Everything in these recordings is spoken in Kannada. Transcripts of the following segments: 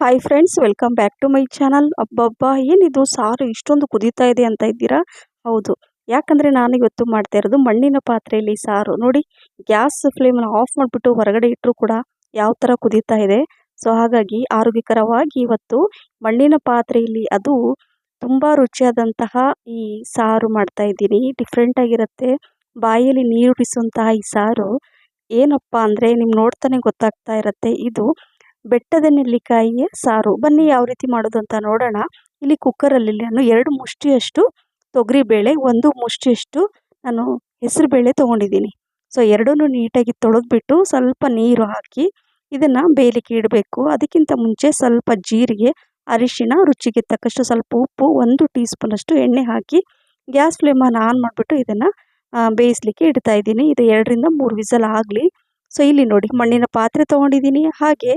Hi friends, welcome back to my channel. ಅಬ್ಬಬ್ಬಾ, ಏನಿದು ಸಾರು ಇಷ್ಟೊಂದು ಕುದೀತಾ ಇದೆ ಅಂತ ಇದ್ದೀರಾ? ಹೌದು, ಯಾಕಂದರೆ ನಾನು ಇವತ್ತು ಮಾಡ್ತಾ ಇರೋದು ಮಣ್ಣಿನ ಪಾತ್ರೆಯಲ್ಲಿ ಸಾರು. ನೋಡಿ, ಗ್ಯಾಸ್ ಫ್ಲೇಮನ್ನು ಆಫ್ ಮಾಡಿಬಿಟ್ಟು ಹೊರಗಡೆ ಇಟ್ಟರು ಕೂಡ ಯಾವ ಥರ ಕುದೀತಾ ಇದೆ. ಸೊ ಹಾಗಾಗಿ ಆರೋಗ್ಯಕರವಾಗಿ ಇವತ್ತು ಮಣ್ಣಿನ ಪಾತ್ರೆಯಲ್ಲಿ, ಅದು ತುಂಬ ರುಚಿಯಾದಂತಹ ಈ ಸಾರು ಮಾಡ್ತಾ ಇದ್ದೀನಿ. ಡಿಫ್ರೆಂಟಾಗಿರುತ್ತೆ, ಬಾಯಲ್ಲಿ ನೀರುಡಿಸುವಂತಹ ಈ ಸಾರು ಏನಪ್ಪ ಅಂದರೆ ನಿಮ್ಗೆ ನೋಡ್ತಾನೆ ಗೊತ್ತಾಗ್ತಾ ಇರುತ್ತೆ. ಇದು ಬೆಟ್ಟದ ನೆಲ್ಲಿಕಾಯಿಯ ಸಾರು. ಬನ್ನಿ ಯಾವ ರೀತಿ ಮಾಡೋದು ಅಂತ ನೋಡೋಣ. ಇಲ್ಲಿ ಕುಕ್ಕರಲ್ಲಿ ನಾನು 2 ಮುಷ್ಟಿಯಷ್ಟು ತೊಗರಿಬೇಳೆ, 1 ಮುಷ್ಟಿಯಷ್ಟು ನಾನು ಹೆಸರುಬೇಳೆ ತೊಗೊಂಡಿದ್ದೀನಿ. ಸೊ ಎರಡನ್ನೂ ನೀಟಾಗಿ ತೊಳೆದ್ಬಿಟ್ಟು ಸ್ವಲ್ಪ ನೀರು ಹಾಕಿ ಇದನ್ನು ಬೇಯಲಿಕ್ಕೆ ಇಡಬೇಕು. ಅದಕ್ಕಿಂತ ಮುಂಚೆ ಸ್ವಲ್ಪ ಜೀರಿಗೆ, ಅರಿಶಿಣ, ರುಚಿಗೆ ತಕ್ಕಷ್ಟು ಸ್ವಲ್ಪ ಉಪ್ಪು, 1 ಟೀ ಸ್ಪೂನಷ್ಟು ಎಣ್ಣೆ ಹಾಕಿ ಗ್ಯಾಸ್ ಫ್ಲೇಮನ್ನು ಆನ್ ಮಾಡಿಬಿಟ್ಟು ಇದನ್ನು ಬೇಯಿಸಲಿಕ್ಕೆ ಇಡ್ತಾ ಇದ್ದೀನಿ. ಇದು 2 ರಿಂದ 3 ವಿಸಲ್ ಆಗಲಿ. ಸೊ ಇಲ್ಲಿ ನೋಡಿ, ಮಣ್ಣಿನ ಪಾತ್ರೆ ತೊಗೊಂಡಿದ್ದೀನಿ. ಹಾಗೆ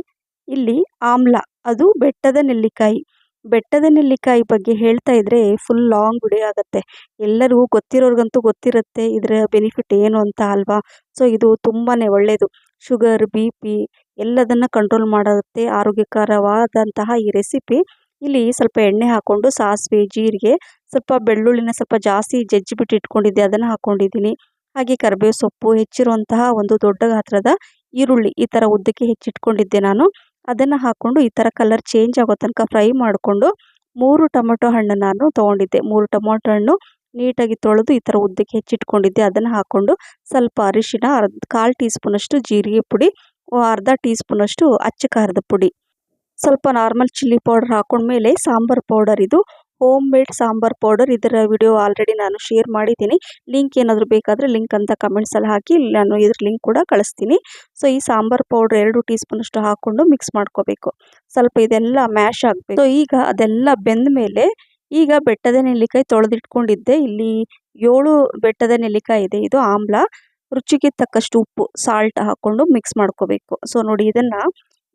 ಇಲ್ಲಿ ಆಮ್ಲ, ಅದು ಬೆಟ್ಟದ ನೆಲ್ಲಿಕಾಯಿ. ಬೆಟ್ಟದ ನೆಲ್ಲಿಕಾಯಿ ಬಗ್ಗೆ ಹೇಳ್ತಾ ಇದ್ರೆ ಫುಲ್ ಲಾಂಗ್ ವಿಡಿಯೋ ಆಗುತ್ತೆ. ಎಲ್ಲರಿಗೂ ಗೊತ್ತಿರೋರ್ಗಂತೂ ಗೊತ್ತಿರುತ್ತೆ ಇದರ ಬೆನಿಫಿಟ್ ಏನು ಅಂತ ಅಲ್ವಾ. ಸೊ ಇದು ತುಂಬಾ ಒಳ್ಳೆಯದು. ಶುಗರ್, BP ಎಲ್ಲದನ್ನು ಕಂಟ್ರೋಲ್ ಮಾಡುತ್ತೆ ಆರೋಗ್ಯಕರವಾದಂತಹ ಈ ರೆಸಿಪಿ. ಇಲ್ಲಿ ಸ್ವಲ್ಪ ಎಣ್ಣೆ ಹಾಕ್ಕೊಂಡು ಸಾಸಿವೆ, ಜೀರಿಗೆ, ಸ್ವಲ್ಪ ಬೆಳ್ಳುಳ್ಳಿನ ಸ್ವಲ್ಪ ಜಾಸ್ತಿ ಜಜ್ಜಿಬಿಟ್ಟು ಇಟ್ಕೊಂಡಿದ್ದೆ, ಅದನ್ನು ಹಾಕ್ಕೊಂಡಿದ್ದೀನಿ. ಹಾಗೆ ಕರಿಬೇವು ಸೊಪ್ಪು, ಹೆಚ್ಚಿರುವಂತಹ 1 ದೊಡ್ಡ ಗಾತ್ರದ ಈರುಳ್ಳಿ ಈ ಥರ ಉದ್ದಕ್ಕೆ ಹೆಚ್ಚಿಟ್ಕೊಂಡಿದ್ದೆ ನಾನು. ಅದನ್ನು ಹಾಕ್ಕೊಂಡು ಈ ಥರ ಕಲರ್ ಚೇಂಜ್ ಆಗೋ ತನಕ ಫ್ರೈ ಮಾಡಿಕೊಂಡು 3 ಟೊಮೊಟೊ ಹಣ್ಣು ನಾನು ತೊಗೊಂಡಿದ್ದೆ. 3 ಟೊಮೊಟೊ ಹಣ್ಣು ನೀಟಾಗಿ ತೊಳೆದು ಈ ಥರ ಉದ್ದಕ್ಕೆ ಹೆಚ್ಚಿಟ್ಕೊಂಡಿದ್ದೆ. ಅದನ್ನು ಹಾಕ್ಕೊಂಡು ಸ್ವಲ್ಪ ಅರಿಶಿಣ, 1/4 ಟೀ ಸ್ಪೂನಷ್ಟು ಜೀರಿಗೆ ಪುಡಿ, ಅರ್ಧ ಟೀ ಸ್ಪೂನಷ್ಟು ಅಚ್ಚ ಖಾರದ ಪುಡಿ, ಸ್ವಲ್ಪ ನಾರ್ಮಲ್ ಚಿಲ್ಲಿ ಪೌಡರ್ ಹಾಕೊಂಡ್ಮೇಲೆ ಸಾಂಬಾರು ಪೌಡರ್, ಇದು ಹೋಮ್ ಮೇಡ್ ಸಾಂಬಾರು ಪೌಡರ್. ಇದರ ವಿಡಿಯೋ ಆಲ್ರೆಡಿ ನಾನು ಶೇರ್ ಮಾಡಿದ್ದೀನಿ. ಲಿಂಕ್ ಏನಾದರೂ ಬೇಕಾದರೆ ಲಿಂಕ್ ಅಂತ ಕಮೆಂಟ್ಸಲ್ಲಿ ಹಾಕಿ, ನಾನು ಇದ್ರ ಲಿಂಕ್ ಕೂಡ ಕಳಿಸ್ತೀನಿ. ಸೊ ಈ ಸಾಂಬಾರು ಪೌಡ್ರ್ 2 ಟೀ ಸ್ಪೂನಷ್ಟು ಹಾಕ್ಕೊಂಡು ಮಿಕ್ಸ್ ಮಾಡ್ಕೋಬೇಕು. ಸ್ವಲ್ಪ ಇದೆಲ್ಲ ಮ್ಯಾಶ್ ಆಗಬೇಕು. ಸೊ ಈಗ ಅದೆಲ್ಲ ಬೆಂದ ಮೇಲೆ ಈಗ ಬೆಟ್ಟದ ನೆಲ್ಲಿಕಾಯಿ ತೊಳೆದಿಟ್ಕೊಂಡಿದ್ದೆ. ಇಲ್ಲಿ 7 ಬೆಟ್ಟದ ನೆಲ್ಲಿಕಾಯಿ ಇದೆ. ಇದು ಆಮ್ಲ, ರುಚಿಗೆ ತಕ್ಕಷ್ಟು ಉಪ್ಪು, ಸಾಲ್ಟ್ ಹಾಕ್ಕೊಂಡು ಮಿಕ್ಸ್ ಮಾಡ್ಕೋಬೇಕು. ಸೊ ನೋಡಿ, ಇದನ್ನು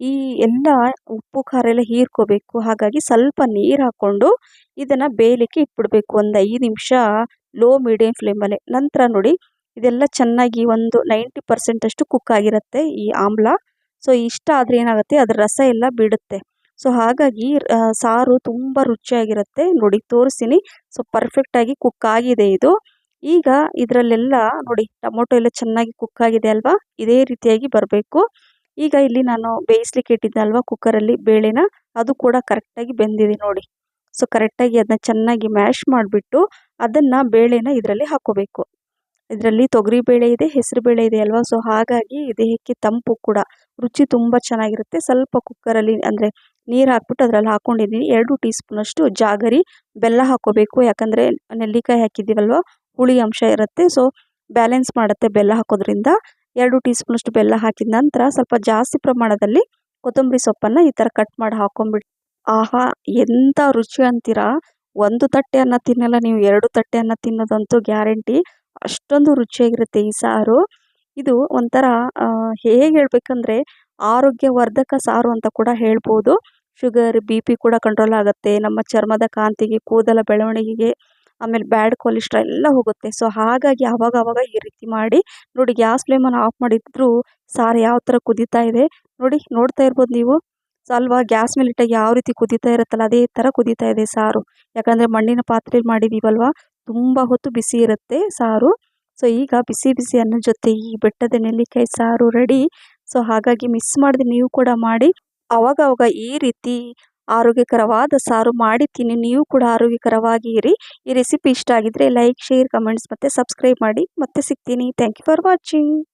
ಈ ಎಲ್ಲ ಉಪ್ಪು ಖಾರ ಎಲ್ಲ ಹೀರ್ಕೋಬೇಕು. ಹಾಗಾಗಿ ಸ್ವಲ್ಪ ನೀರು ಹಾಕ್ಕೊಂಡು ಇದನ್ನು ಬೇಯಲಿಕ್ಕೆ ಇಟ್ಬಿಡಬೇಕು 1 5 ನಿಮಿಷ ಲೋ ಮೀಡಿಯಂ ಫ್ಲೇಮಲ್ಲೇ. ನಂತರ ನೋಡಿ, ಇದೆಲ್ಲ ಚೆನ್ನಾಗಿ ಒಂದು 90% ಅಷ್ಟು ಕುಕ್ ಆಗಿರುತ್ತೆ ಈ ಆಮ್ಲ. ಸೊ ಇಷ್ಟ ಆದರೆ ಏನಾಗುತ್ತೆ, ಅದರ ರಸ ಎಲ್ಲ ಬಿಡುತ್ತೆ. ಸೊ ಹಾಗಾಗಿ ಸಾರು ತುಂಬ ರುಚಿಯಾಗಿರುತ್ತೆ. ನೋಡಿ ತೋರಿಸ್ತೀನಿ. ಸೊ ಪರ್ಫೆಕ್ಟಾಗಿ ಕುಕ್ ಆಗಿದೆ ಇದು. ಈಗ ಇದರಲ್ಲೆಲ್ಲ ನೋಡಿ, ಟೊಮೊಟೊ ಎಲ್ಲ ಚೆನ್ನಾಗಿ ಕುಕ್ ಆಗಿದೆ ಅಲ್ವಾ, ಇದೇ ರೀತಿಯಾಗಿ ಬರಬೇಕು. ಈಗ ಇಲ್ಲಿ ನಾನು ಬೇಯಿಸ್ಲಿಕ್ಕೆ ಇಟ್ಟಿದ್ದೆ ಅಲ್ವಾ ಕುಕ್ಕರಲ್ಲಿ ಬೇಳೆನ, ಅದು ಕೂಡ ಕರೆಕ್ಟಾಗಿ ಬೆಂದಿದೆ ನೋಡಿ. ಸೊ ಕರೆಕ್ಟಾಗಿ ಅದನ್ನ ಚೆನ್ನಾಗಿ ಮ್ಯಾಶ್ ಮಾಡಿಬಿಟ್ಟು ಅದನ್ನು ಬೇಳೆನ ಇದರಲ್ಲಿ ಹಾಕ್ಕೋಬೇಕು. ಇದರಲ್ಲಿ ತೊಗರಿ ಬೇಳೆ ಇದೆ, ಹೆಸರು ಬೇಳೆ ಇದೆ ಅಲ್ವಾ. ಸೊ ಹಾಗಾಗಿ ದೇಹಕ್ಕೆ ತಂಪು ಕೂಡ, ರುಚಿ ತುಂಬ ಚೆನ್ನಾಗಿರುತ್ತೆ. ಸ್ವಲ್ಪ ಕುಕ್ಕರಲ್ಲಿ ಅಂದರೆ ನೀರು ಹಾಕ್ಬಿಟ್ಟು ಅದರಲ್ಲಿ ಹಾಕ್ಕೊಂಡಿದ್ದೀನಿ. 2 ಟೀ ಸ್ಪೂನಷ್ಟು ಜಾಗರಿ, ಬೆಲ್ಲ ಹಾಕ್ಕೋಬೇಕು. ಯಾಕಂದರೆ ನೆಲ್ಲಿಕಾಯಿ ಹಾಕಿದ್ದೀವಲ್ವ, ಹುಳಿ ಅಂಶ ಇರುತ್ತೆ. ಸೊ ಬ್ಯಾಲೆನ್ಸ್ ಮಾಡುತ್ತೆ ಬೆಲ್ಲ ಹಾಕೋದ್ರಿಂದ. 2 ಟೀ ಸ್ಪೂನಷ್ಟು ಬೆಲ್ಲ ಹಾಕಿದ ನಂತರ ಸ್ವಲ್ಪ ಜಾಸ್ತಿ ಪ್ರಮಾಣದಲ್ಲಿ ಕೊತ್ತಂಬರಿ ಸೊಪ್ಪನ್ನು ಈ ಥರ ಕಟ್ ಮಾಡಿ ಹಾಕ್ಕೊಂಬಿಟ್ಟು, ಆಹಾ ಎಂಥ ರುಚಿ ಅಂತೀರಾ. 1 ತಟ್ಟೆ ಅನ್ನ ತಿನ್ನಲ್ಲ ನೀವು, 2 ತಟ್ಟೆ ಅನ್ನ ತಿನ್ನೋದಂತೂ ಗ್ಯಾರಂಟಿ. ಅಷ್ಟೊಂದು ರುಚಿಯಾಗಿರುತ್ತೆ ಈ ಸಾರು. ಇದು ಒಂಥರ ಹೇಗೆ ಹೇಳ್ಬೇಕಂದ್ರೆ ಆರೋಗ್ಯವರ್ಧಕ ಸಾರು ಅಂತ ಕೂಡ ಹೇಳ್ಬೋದು. ಶುಗರ್, BP ಕೂಡ ಕಂಟ್ರೋಲ್ ಆಗುತ್ತೆ. ನಮ್ಮ ಚರ್ಮದ ಕಾಂತಿಗೆ, ಕೂದಲ ಬೆಳವಣಿಗೆಗೆ, ಆಮೇಲೆ ಬ್ಯಾಡ್ ಕೊಲೆಸ್ಟ್ರಾಲ್ ಎಲ್ಲ ಹೋಗುತ್ತೆ. ಸೊ ಹಾಗಾಗಿ ಆವಾಗ ಈ ರೀತಿ ಮಾಡಿ ನೋಡಿ. ಗ್ಯಾಸ್ ಫ್ಲೇಮನ್ನು ಆಫ್ ಮಾಡಿದ್ರು ಸಾರು ಯಾವ ಥರ ಕುದೀತಾ ಇದೆ ನೋಡಿ, ನೋಡ್ತಾ ಇರ್ಬೋದು ನೀವು. ಸೊ ಅಲ್ವಾ, ಗ್ಯಾಸ್ ಮೇಲೆ ಇಟ್ಟಾಗ ಯಾವ ರೀತಿ ಕುದೀತಾ ಇರುತ್ತಲ್ಲ, ಅದೇ ಥರ ಕುದೀತಾ ಇದೆ ಸಾರು. ಯಾಕಂದರೆ ಮಣ್ಣಿನ ಪಾತ್ರೆಯಲ್ಲಿ ಮಾಡಿದ್ದೀವಲ್ವ, ತುಂಬ ಹೊತ್ತು ಬಿಸಿ ಇರುತ್ತೆ ಸಾರು. ಸೊ ಈಗ ಬಿಸಿ ಬಿಸಿ ಅನ್ನದ ಜೊತೆ ಈ ಬೆಟ್ಟದ ನೆಲ್ಲಿಕಾಯಿ ಸಾರು ರೆಡಿ. ಸೊ ಹಾಗಾಗಿ ಮಿಸ್ ಮಾಡಿದೆ, ನೀವು ಕೂಡ ಮಾಡಿ. ಅವಾಗ ಈ ರೀತಿ ಆರೋಗ್ಯಕರವಾದ ಸಾರು ಮಾಡಿ ತಿನ್ನಿ. ನೀವು ಕೂಡ ಆರೋಗ್ಯಕರವಾಗಿ ಇರಿ. ಈ ರೆಸಿಪಿ ಇಷ್ಟ ಆಗಿದ್ರೆ ಲೈಕ್, ಶೇರ್, ಕಮೆಂಟ್ಸ್ ಮತ್ತು ಸಬ್ಸ್ಕ್ರೈಬ್ ಮಾಡಿ. ಮತ್ತೆ ಸಿಗ್ತೀನಿ. Thank you for watching.